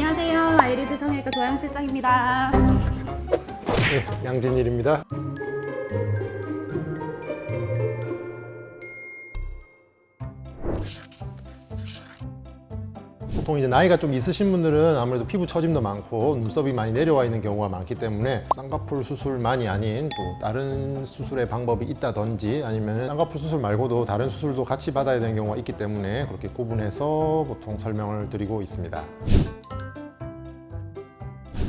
안녕하세요. 아이리드 성형외과 조영 실장입니다. 네, 양진일입니다. 보통 이제 나이가 좀 있으신 분들은 아무래도 피부 처짐도 많고 눈썹이 많이 내려와 있는 경우가 많기 때문에 쌍꺼풀 수술만이 아닌 또 다른 수술의 방법이 있다든지 아니면 쌍꺼풀 수술 말고도 다른 수술도 같이 받아야 되는 경우가 있기 때문에 그렇게 구분해서 보통 설명을 드리고 있습니다.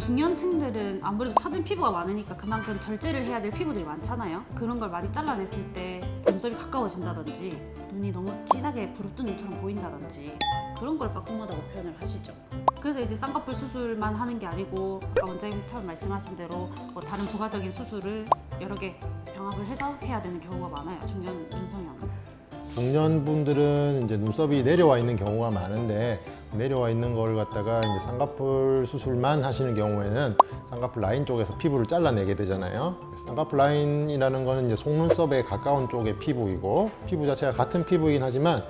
중년층들은 아무래도 처진 피부가 많으니까 그만큼 절제를 해야 될 피부들이 많잖아요. 그런 걸 많이 잘라냈을 때 눈썹이 가까워진다든지 눈이 너무 진하게 부릅뜬 눈처럼 보인다든지 그런 걸 빠꼼하다고 표현을 하시죠. 그래서 이제 쌍꺼풀 수술만 하는 게 아니고 아까 원장님 처음 말씀하신 대로 뭐 다른 부가적인 수술을 여러 개 병합을 해서 해야 되는 경우가 많아요. 중년 눈성형은. 중년분들은 이제 눈썹이 내려와 있는 경우가 많은데 내려와 있는 걸 갖다가 이제 쌍꺼풀 수술만 하시는 경우에는 쌍꺼풀 라인 쪽에서 피부를 잘라내게 되잖아요. 쌍꺼풀 라인이라는 거는 이제 속눈썹에 가까운 쪽의 피부이고 피부 자체가 같은 피부이긴 하지만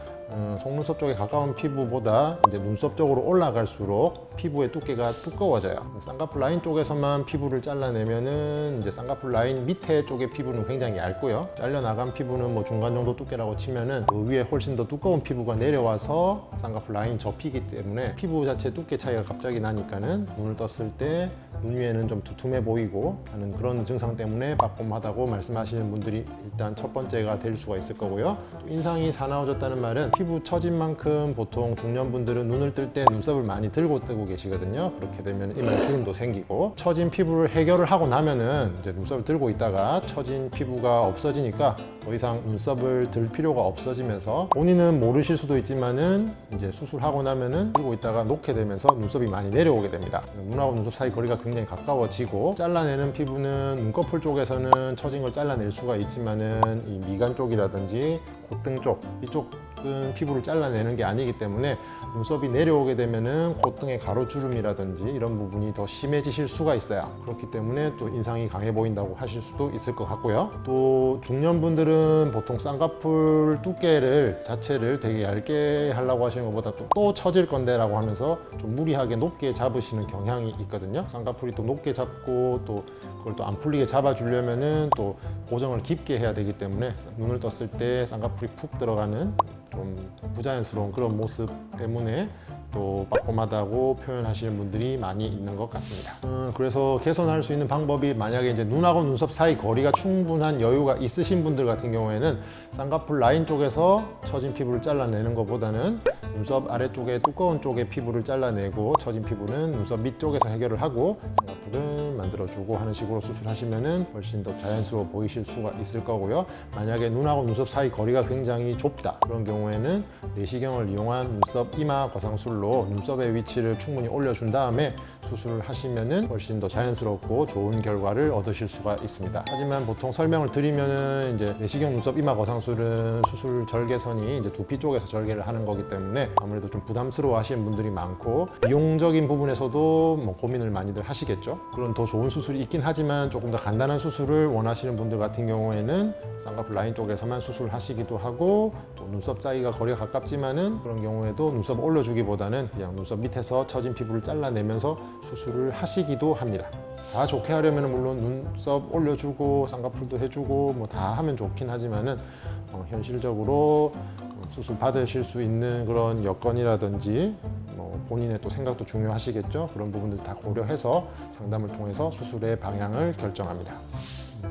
속눈썹 쪽에 가까운 피부보다 이제 눈썹 쪽으로 올라갈수록 피부의 두께가 두꺼워져요. 쌍꺼풀 라인 쪽에서만 피부를 잘라내면은 이제 쌍꺼풀 라인 밑에 쪽의 피부는 굉장히 얇고요. 잘려나간 피부는 뭐 중간 정도 두께라고 치면은 그 위에 훨씬 더 두꺼운 피부가 내려와서 쌍꺼풀 라인 접히기 때문에 피부 자체 두께 차이가 갑자기 나니까는 눈을 떴을 때 눈 위에는 좀 두툼해 보이고 하는 그런 증상 때문에 빠꼼하다고 말씀하시는 분들이 일단 첫 번째가 될 수가 있을 거고요. 인상이 사나워졌다는 말은 피부 처진 만큼 보통 중년분들은 눈을 뜰 때 눈썹을 많이 들고 뜨고 계시거든요. 그렇게 되면 이마에 주름도 생기고 처진 피부를 해결을 하고 나면은 이제 눈썹을 들고 있다가 처진 피부가 없어지니까 더 이상 눈썹을 들 필요가 없어지면서 본인은 모르실 수도 있지만은 이제 수술하고 나면은 들고 있다가 놓게 되면서 눈썹이 많이 내려오게 됩니다. 눈하고 눈썹 사이 거리가 굉장히 가까워지고 잘라내는 피부는 눈꺼풀 쪽에서는 처진 걸 잘라낼 수가 있지만은 이 미간 쪽이라든지 콧등 쪽 이쪽은 피부를 잘라내는 게 아니기 때문에 눈썹이 내려오게 되면은 콧등의 가로주름이라든지 이런 부분이 더 심해지실 수가 있어요. 그렇기 때문에 또 인상이 강해 보인다고 하실 수도 있을 것 같고요. 또 중년분들은 보통 쌍꺼풀 두께를 자체를 되게 얇게 하려고 하시는 것보다 또 처질 건데 라고 하면서 좀 무리하게 높게 잡으시는 경향이 있거든요. 쌍꺼풀이 또 높게 잡고 또 그걸 또 안 풀리게 잡아주려면은 또 고정을 깊게 해야 되기 때문에 눈을 떴을 때 쌍꺼풀이 푹 들어가는 좀 부자연스러운 그런 모습 때문에 또 빠꼼하다고 표현하시는 분들이 많이 있는 것 같습니다. 그래서 개선할 수 있는 방법이 만약에 이제 눈하고 눈썹 사이 거리가 충분한 여유가 있으신 분들 같은 경우에는 쌍꺼풀 라인 쪽에서 처진 피부를 잘라내는 것보다는 눈썹 아래쪽에 두꺼운 쪽의 피부를 잘라내고 처진 피부는 눈썹 밑쪽에서 해결을 하고 쌍꺼풀은 만들어주고 하는 식으로 수술하시면은 훨씬 더 자연스러워 보이실 수가 있을 거고요. 만약에 눈하고 눈썹 사이 거리가 굉장히 좁다 그런 경우에는 내시경을 이용한 눈썹 이마 거상술로 눈썹의 위치를 충분히 올려준 다음에 수술을 하시면은 훨씬 더 자연스럽고 좋은 결과를 얻으실 수가 있습니다. 하지만 보통 설명을 드리면은 이제 내시경 눈썹 이마 거상술은 수술 절개선이 이제 두피 쪽에서 절개를 하는 거기 때문에 아무래도 좀 부담스러워 하시는 분들이 많고 비용적인 부분에서도 뭐 고민을 많이들 하시겠죠. 그런 더 좋은 수술이 있긴 하지만 조금 더 간단한 수술을 원하시는 분들 같은 경우에는 쌍꺼풀 라인 쪽에서만 수술하시기도 하고 또 눈썹 사이가 거리가 가깝지만은 그런 경우에도 눈썹 올려주기보다는 그냥 눈썹 밑에서 처진 피부를 잘라내면서 수술을 하시기도 합니다. 다 좋게 하려면 물론 눈썹 올려주고 쌍꺼풀도 해주고 뭐 다 하면 좋긴 하지만은 현실적으로 수술 받으실 수 있는 그런 여건이라든지 뭐 본인의 또 생각도 중요하시겠죠. 그런 부분들 다 고려해서 상담을 통해서 수술의 방향을 결정합니다.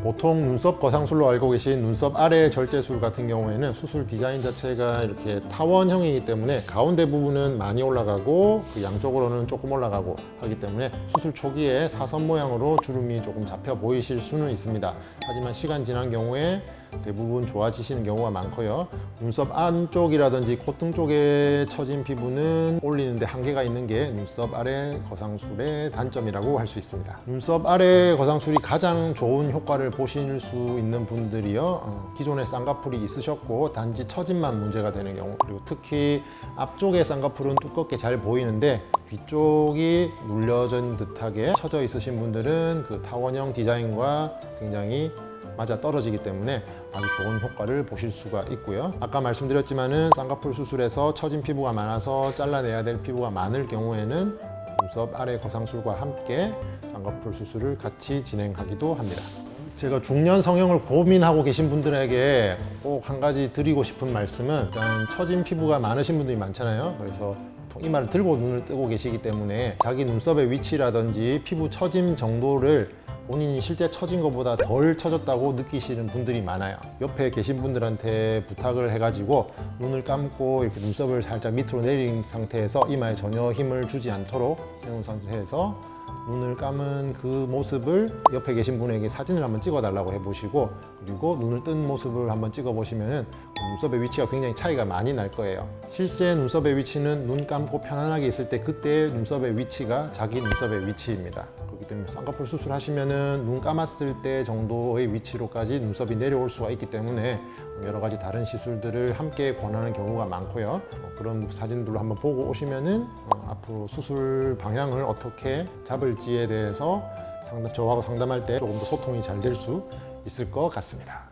보통 눈썹 거상술로 알고 계신 눈썹 아래 절제술 같은 경우에는 수술 디자인 자체가 이렇게 타원형이기 때문에 가운데 부분은 많이 올라가고 그 양쪽으로는 조금 올라가고 하기 때문에 수술 초기에 사선 모양으로 주름이 조금 잡혀 보이실 수는 있습니다. 하지만 시간 지난 경우에 대부분 좋아지시는 경우가 많고요. 눈썹 안쪽이라든지 콧등 쪽에 처진 피부는 올리는데 한계가 있는 게 눈썹 아래 거상술의 단점이라고 할 수 있습니다. 눈썹 아래 거상술이 가장 좋은 효과를 보실 수 있는 분들이요. 기존에 쌍꺼풀이 있으셨고 단지 처짐만 문제가 되는 경우 그리고 특히 앞쪽의 쌍꺼풀은 두껍게 잘 보이는데 뒤쪽이 눌려진 듯하게 처져 있으신 분들은 그 타원형 디자인과 굉장히 맞아 떨어지기 때문에 아주 좋은 효과를 보실 수가 있고요. 아까 말씀드렸지만은 쌍꺼풀 수술에서 처진 피부가 많아서 잘라내야 될 피부가 많을 경우에는 눈썹 아래 거상술과 함께 쌍꺼풀 수술을 같이 진행하기도 합니다. 제가 중년 성형을 고민하고 계신 분들에게 꼭 한 가지 드리고 싶은 말씀은, 일단 처진 피부가 많으신 분들이 많잖아요. 그래서 보통 이마를 들고 눈을 뜨고 계시기 때문에 자기 눈썹의 위치라든지 피부 처짐 정도를 본인이 실제 처진 것보다 덜 처졌다고 느끼시는 분들이 많아요. 옆에 계신 분들한테 부탁을 해가지고 눈을 감고 이렇게 눈썹을 살짝 밑으로 내린 상태에서 이마에 전혀 힘을 주지 않도록 해놓은 상태에서 눈을 감은 그 모습을 옆에 계신 분에게 사진을 한번 찍어 달라고 해보시고, 그리고 눈을 뜬 모습을 한번 찍어 보시면은 눈썹의 위치가 굉장히 차이가 많이 날 거예요. 실제 눈썹의 위치는 눈 감고 편안하게 있을 때 그때의 눈썹의 위치가 자기 눈썹의 위치입니다. 그렇기 때문에 쌍꺼풀 수술하시면은 눈 감았을 때 정도의 위치로까지 눈썹이 내려올 수가 있기 때문에 여러 가지 다른 시술들을 함께 권하는 경우가 많고요. 그런 사진들로 한번 보고 오시면은 앞으로 수술 방향을 어떻게 잡을지에 대해서 저하고 상담할 때 조금 더 소통이 잘 될 수 있을 것 같습니다.